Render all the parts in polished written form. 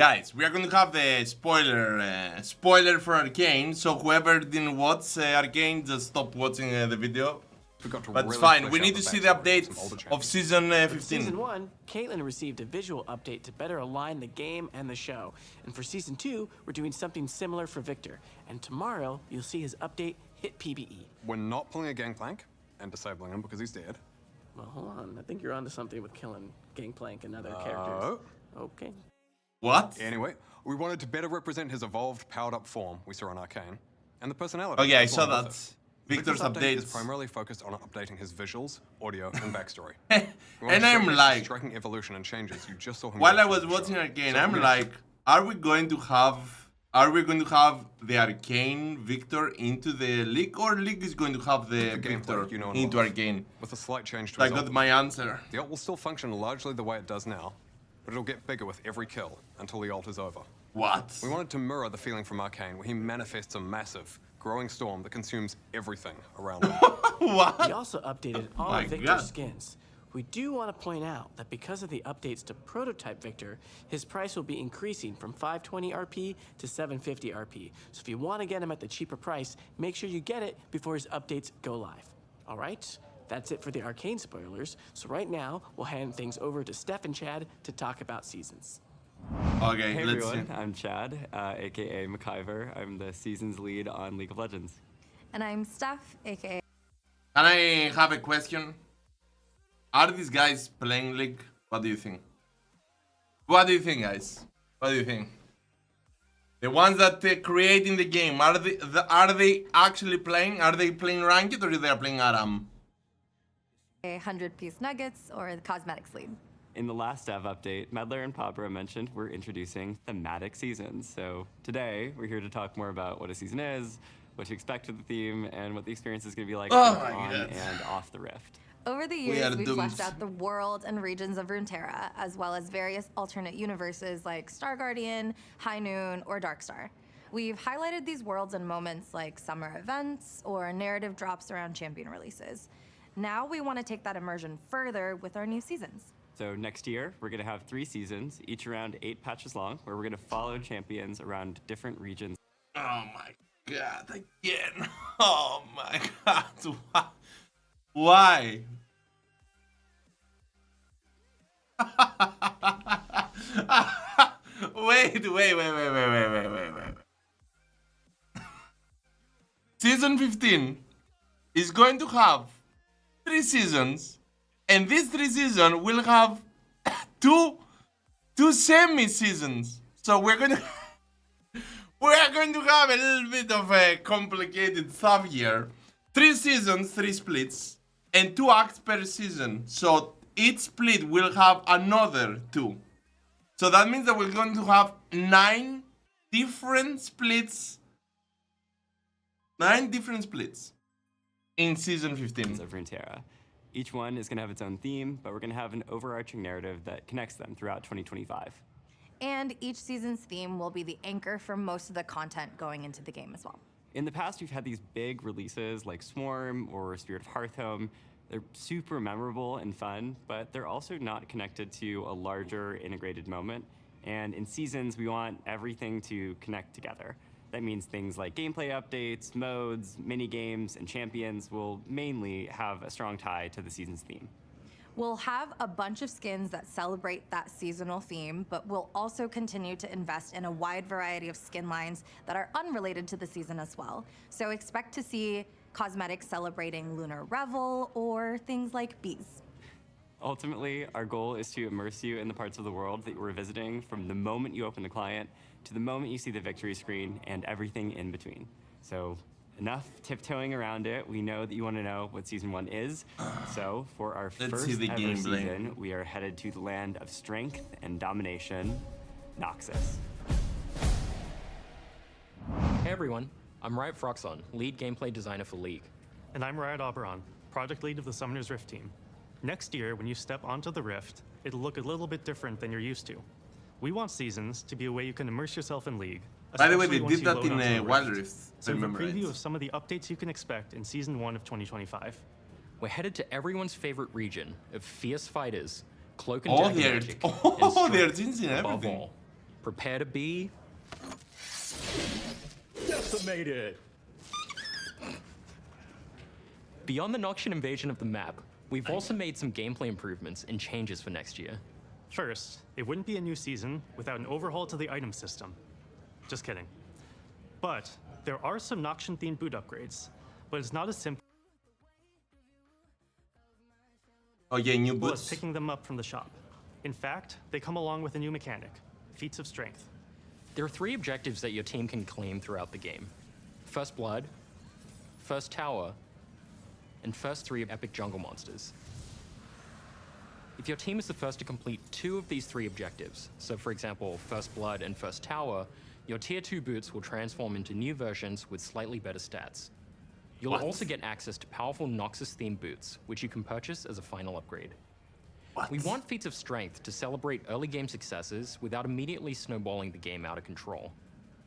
Guys, we are going to have the spoiler for Arcane, so whoever didn't watch Arcane, just stop watching the video. But it's fine, we need to see the update of Season 15. For Season 1, Caitlin received a visual update to better align the game and the show. And for Season 2, we're doing something similar for Victor. And tomorrow, you'll see his update hit PBE. We're not pulling a Gangplank and disabling him because he's dead. Well, hold on. I think you're onto something with killing Gangplank and other characters. Okay. What? Anyway, we wanted to better represent his evolved, powered-up form we saw on Arcane, and the personality. Oh yeah, I saw that. Victor's update updates is primarily focused on updating his visuals, audio, and backstory. And I'm like, striking evolution and changes you just saw him. While I was watching Arcane, I'm like, are we going to have the Arcane Victor into the League, or League is going to have the Victor into Arcane? With a slight change to I got my answer. The ult will still function largely the way it does now, but it'll get bigger with every kill until the ult is over. What? We wanted to mirror the feeling from Arcane, where he manifests a massive, growing storm that consumes everything around him. What? We also updated all of Victor's skins. We do want to point out that because of the updates to Prototype Victor, his price will be increasing from 520 RP to 750 RP. So if you want to get him at the cheaper price, make sure you get it before his updates go live. All right? That's it for the Arcane spoilers. So right now, we'll hand things over to Steph and Chad to talk about seasons. Okay, hey let's everyone, see. I'm Chad, aka Mobafire. I'm the seasons lead on League of Legends. And I'm Steph, aka. Can I have a question? Are these guys playing League? What do you think? What do you think, guys? What do you think? The ones that creating the game, are they actually playing? Are they playing Ranked, or are they playing Aram? 100-piece nuggets or the cosmetics lead. In the last dev update, Medler and Pabra mentioned we're introducing thematic seasons. So today, we're here to talk more about what a season is, what to expect with the theme, and what the experience is going to be like on and off the Rift. Over the years, we've fleshed out the world and regions of Runeterra, as well as various alternate universes like Star Guardian, High Noon, or Darkstar. We've highlighted these worlds in moments like summer events or narrative drops around champion releases. Now we want to take that immersion further with our new seasons. So next year, we're going to have 3 seasons, each around 8 patches long, where we're going to follow champions around different regions. Oh my god, again. Oh my god. Why? Wait. Season 15 is going to have 3 seasons, and these 3 seasons will have two semi-seasons. So we're going to have a little bit of a complicated stuff here. 3 seasons, 3 splits, and 2 acts per season. So each split will have another 2. So that means that we're going to have 9 different splits. 9 different splits in season 15 of Runeterra. Each one is going to have its own theme, but we're going to have an overarching narrative that connects them throughout 2025. And each season's theme will be the anchor for most of the content going into the game as well. In the past, we've had these big releases like Swarm or Spirit of Hearthhome. They're super memorable and fun, but they're also not connected to a larger integrated moment. And in seasons, we want everything to connect together. That means things like gameplay updates, modes, mini games, and champions will mainly have a strong tie to the season's theme. We'll have a bunch of skins that celebrate that seasonal theme, but we'll also continue to invest in a wide variety of skin lines that are unrelated to the season as well. So expect to see cosmetics celebrating Lunar Revel or things like bees. Ultimately, our goal is to immerse you in the parts of the world that we're visiting from the moment you open the client to the moment you see the victory screen and everything in between. So enough tiptoeing around it. We know that you want to know what Season 1 is. So for our first ever season, we are headed to the land of strength and domination, Noxus. Hey everyone, I'm Riot Froxon, lead gameplay designer for League. And I'm Riot Oberon, project lead of the Summoner's Rift team. Next year, when you step onto the Rift, it'll look a little bit different than you're used to. We want seasons to be a way you can immerse yourself in League. By the way, they did that in Wild Rift. So a preview of some of the updates you can expect in Season 1 of 2025. We're headed to everyone's favorite region of fierce fighters, cloak and Oh, dagger they're magic, changing and strength everything. above all. Prepare to be decimated. Beyond the Noxian invasion of the map, we've also made some gameplay improvements and changes for next year. First, it wouldn't be a new season without an overhaul to the item system. Just kidding. But there are some Noxian-themed boot upgrades, but it's not as simple Oh yeah, new as boots. picking them up from the shop. In fact, they come along with a new mechanic, Feats of Strength. There are 3 objectives that your team can claim throughout the game. First Blood, First Tower, and first 3 epic jungle monsters. If your team is the first to complete 2 of these 3 objectives, so for example, First Blood and First Tower, your Tier 2 boots will transform into new versions with slightly better stats. You'll also get access to powerful Noxus-themed boots, which you can purchase as a final upgrade. We want Feats of Strength to celebrate early game successes without immediately snowballing the game out of control.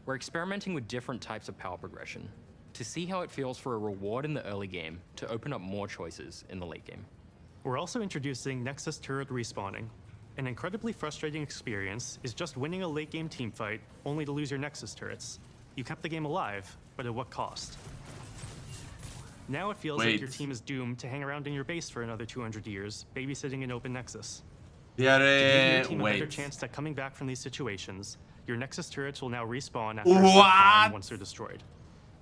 We're experimenting with different types of power progression to see how it feels for a reward in the early game to open up more choices in the late game. We're also introducing Nexus turret respawning. An incredibly frustrating experience is just winning a late game teamfight only to lose your Nexus turrets. You kept the game alive, but at what cost? Now it feels like your team is doomed to hang around in your base for another 200 years, babysitting an open Nexus. They are, To give your team a better chance at coming back from these situations, your Nexus turrets will now respawn after a set time once they're destroyed.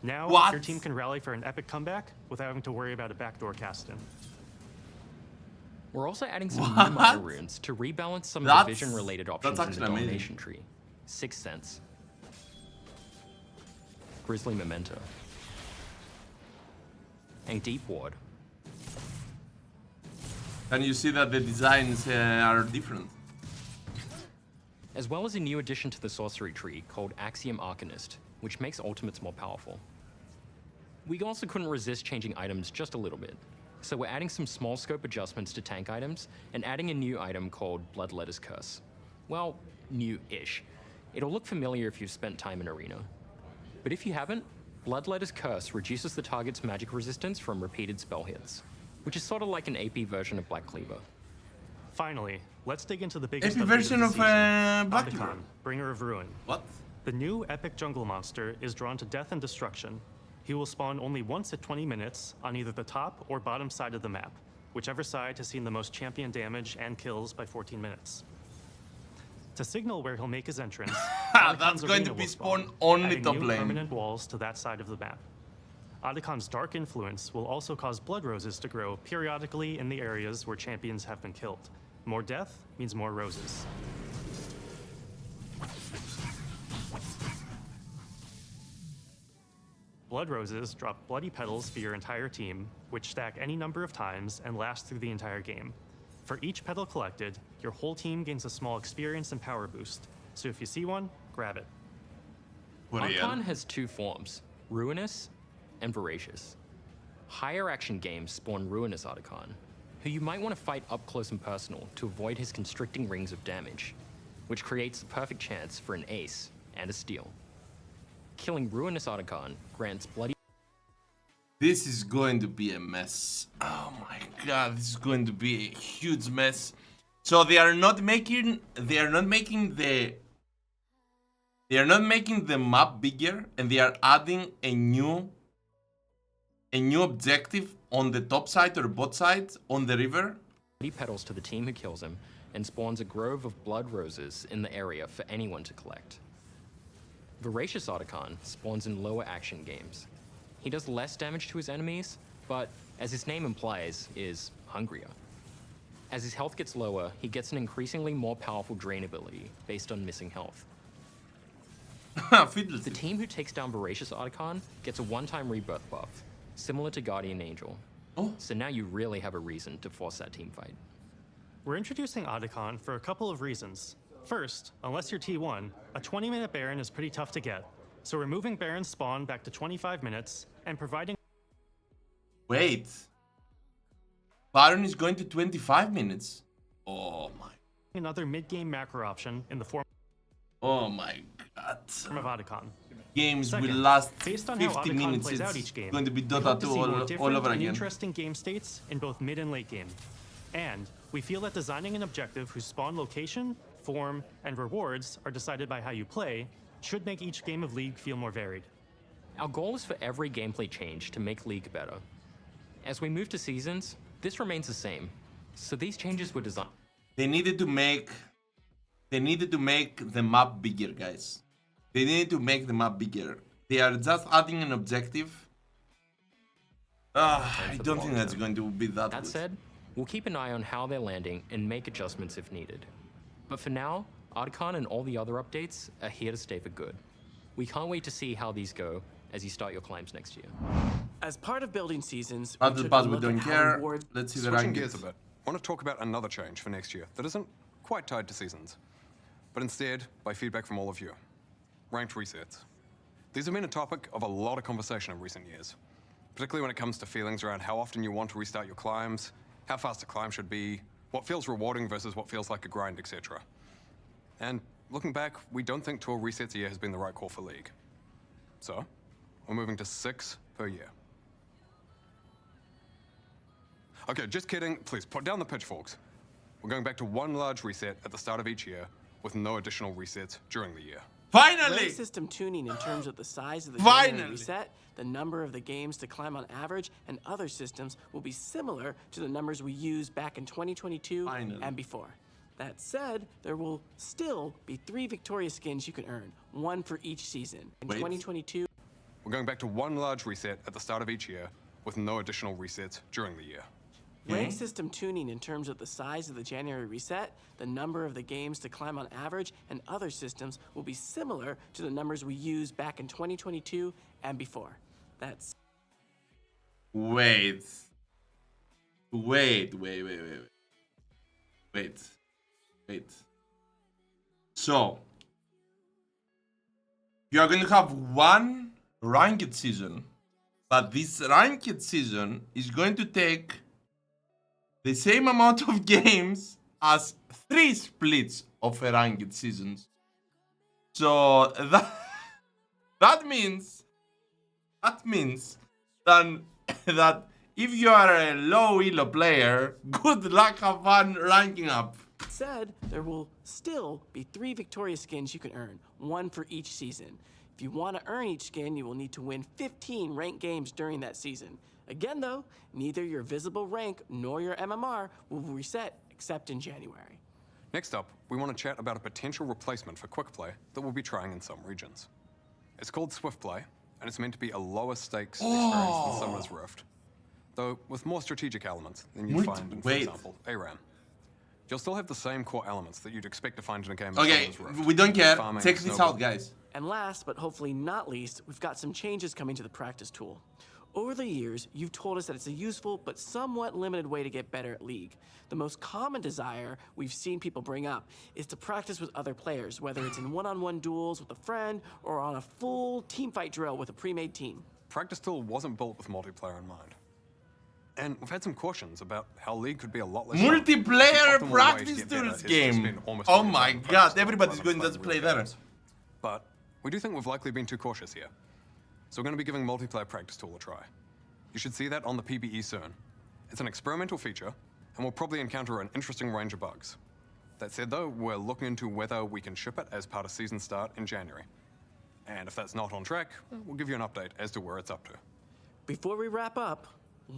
Now, your team can rally for an epic comeback without having to worry about a backdoor cast-in. We're also adding some new minor runes to rebalance some of the vision-related options in the domination tree. Sixth Sense, Grizzly Memento, and Deep Ward. And you see that the designs are different. As well as a new addition to the sorcery tree called Axiom Arcanist, which makes ultimates more powerful. We also couldn't resist changing items just a little bit, so we're adding some small scope adjustments to tank items and adding a new item called Bloodletter's Curse. Well, new-ish. It'll look familiar if you've spent time in Arena. But if you haven't, Bloodletter's Curse reduces the target's magic resistance from repeated spell hits, which is sort of like an AP version of Black Cleaver. Finally, let's dig into the biggest AP version of Black Cleaver. Bringer of Ruin. What? The new epic jungle monster is drawn to death and destruction. He will spawn only once at 20 minutes on either the top or bottom side of the map, whichever side has seen the most champion damage and kills by 14 minutes. To signal where he'll make his entrance, that's going to be spawned only top new lane. Permanent walls to that side of the map. Odacon's dark influence will also cause blood roses to grow periodically in the areas where champions have been killed. More death means more roses. Blood roses drop bloody petals for your entire team, which stack any number of times and last through the entire game. For each petal collected, your whole team gains a small experience and power boost, so if you see one, grab it. Archon has 2 forms, Ruinous and Voracious. Higher action games spawn Ruinous Archon, who you might want to fight up close and personal to avoid his constricting rings of damage, which creates the perfect chance for an ace and a steal. Killing Ruinous Archon grants bloody... This is going to be a mess. Oh my god, this is going to be a huge mess. So they are not making the map bigger, and they are adding a new objective on the top side or bot side on the river. petals to the team who kills him and spawns a grove of blood roses in the area for anyone to collect. Voracious Archon spawns in lower action games. He does less damage to his enemies, but as his name implies, is hungrier. As his health gets lower, he gets an increasingly more powerful drain ability based on missing health. The team who takes down Voracious Archon gets a one-time rebirth buff, similar to Guardian Angel. So now you really have a reason to force that team fight. We're introducing Otacon for a couple of reasons. First, unless you're T1, a 20-minute Baron is pretty tough to get, so we're moving Baron's spawn back to 25 minutes and providing... Wait. Baron is going to 25 minutes. Oh my. Another mid-game macro option in the form Oh my god. of Otacon. Games will last based on 50 how Otacon minutes. plays out It's each game, going to be we Dota hope 2 to see more all different over and again. interesting game states in both mid and late game. And we feel that designing an objective whose spawn location form, and rewards are decided by how you play, should make each game of League feel more varied. Our goal is for every gameplay change to make League better. As we move to seasons, this remains the same. So these changes were designed. They needed to make the map bigger, guys. They needed to make the map bigger. They are just adding an objective. I don't think that's going to be that That good. said, we'll keep an eye on how they're landing and make adjustments if needed. But for now, Archon and all the other updates are here to stay for good. We can't wait to see how these go as you start your climbs next year. As part of building seasons, Not we the took a pass, we look don't at how care. rewards- Let's see the Switching gears a rankings. bit, I want to talk about another change for next year that isn't quite tied to seasons, but instead by feedback from all of you. Ranked resets. These have been a topic of a lot of conversation in recent years, particularly when it comes to feelings around how often you want to restart your climbs, how fast a climb should be, what feels rewarding versus what feels like a grind, etc. And looking back, we don't think 12 resets a year has been the right call for League. So, we're moving to 6 per year. Okay, just kidding. Please, put down the pitchforks. We're going back to 1 large reset at the start of each year, with no additional resets during the year. Finally! Rank system tuning in terms of the size of the January Finally! reset, the number of the games to climb on average, and other systems will be similar to the numbers we used back in 2022 Finally. and before. That said, there will still be 3 Victoria skins you can earn, 1 for each season. In Wait. 2022, We're going back to 1 large reset at the start of each year, with no additional resets during the year. rank system tuning in terms of the size of the January reset, the number of the games to climb on average, and other systems will be similar to the numbers we used back in 2022 and before. That's Wait. So, you are going to have 1 ranked season, but this ranked season is going to take the same amount of games as 3 splits of a ranked seasons. So that means that if you are a low elo player, good luck, have fun ranking up. said, there will still be 3 Victoria skins you can earn, 1 for each season. If you want to earn each skin, you will need to win 15 ranked games during that season. Again though, neither your visible rank nor your MMR will reset except in January. Next up, we want to chat about a potential replacement for Quick Play that we'll be trying in some regions. It's called Swift Play, and it's meant to be a lower stakes experience than Summer's Rift, though with more strategic elements than you'd find in, for example, ARAM. You'll still have the same core elements that you'd expect to find in a game of Okay, Summer's Rift. we don't care. Farming, Check this out, guys. And last, but hopefully not least, we've got some changes coming to the practice tool. Over the years, you've told us that it's a useful but somewhat limited way to get better at League. The most common desire we've seen people bring up is to practice with other players, whether it's in one-on-one duels with a friend or on a full teamfight drill with a pre-made team. Practice Tool wasn't built with multiplayer in mind. And we've had some cautions about how League could be a lot less fun. Multiplayer The optimal way to practice get better tools is to game. spend almost Oh all your my time god, practicing everybody's rather going than to playing play real there. games. But we do think we've likely been too cautious here. So we're going to be giving Multiplayer Practice Tool a try. You should see that on the PBE soon. It's an experimental feature, and we'll probably encounter an interesting range of bugs. That said though, we're looking into whether we can ship it as part of season start in January. And if that's not on track, we'll give you an update as to where it's up to. Before we wrap up,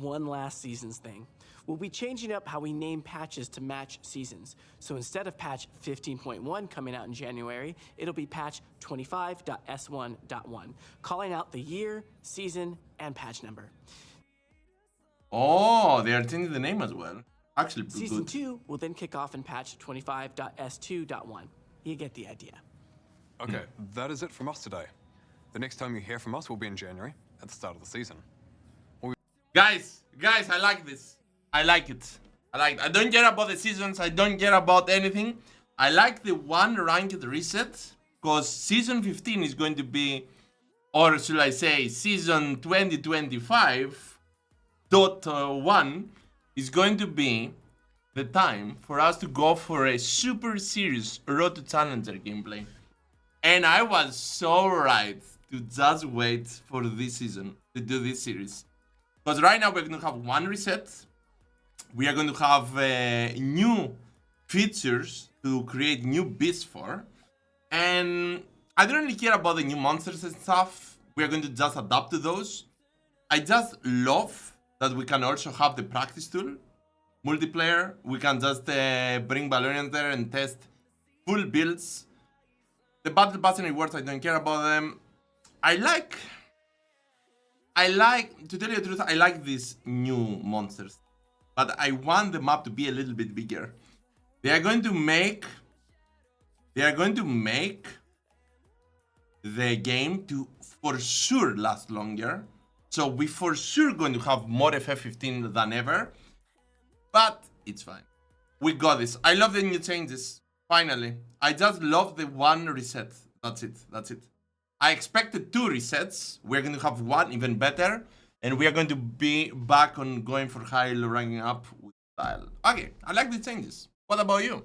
one last seasons thing. We'll be changing up how we name patches to match seasons. So instead of patch 15.1 coming out in January, it'll be patch 25.s1.1, calling out the year, season, and patch number. Oh, they are changing the name as well. Actually, pretty Season good. 2 will then kick off in patch 25.s2.1. You get the idea. Okay, that is it from us today. The next time you hear from us will be in January, at the start of the season. Guys, I like this. I like it. I don't care about the seasons. I don't care about anything. I like the 1 ranked reset because season 15 is going to be, or should I say, season 2025.1 is going to be the time for us to go for a super serious Road to Challenger gameplay. And I was so right to just wait for this season to do this series. Because right now we're going to have 1 reset. We are going to have new features to create new beasts for. And I don't really care about the new monsters and stuff. We are going to just adapt to those. I just love that we can also have the practice tool. Multiplayer, we can just bring Valorians there and test full builds. The battle pass and rewards, I don't care about them. I like, to tell you the truth, I like these new monsters. But I want the map to be a little bit bigger. They are going to make the game to for sure last longer. So we for sure going to have more FF15 than ever. But it's fine. We got this. I love the new changes. Finally. I just love the one reset. That's it. That's it. I expected 2 resets. We're going to have 1 even better. And we are going to be back on going for high ranking up with style. Okay, I like the changes. What about you?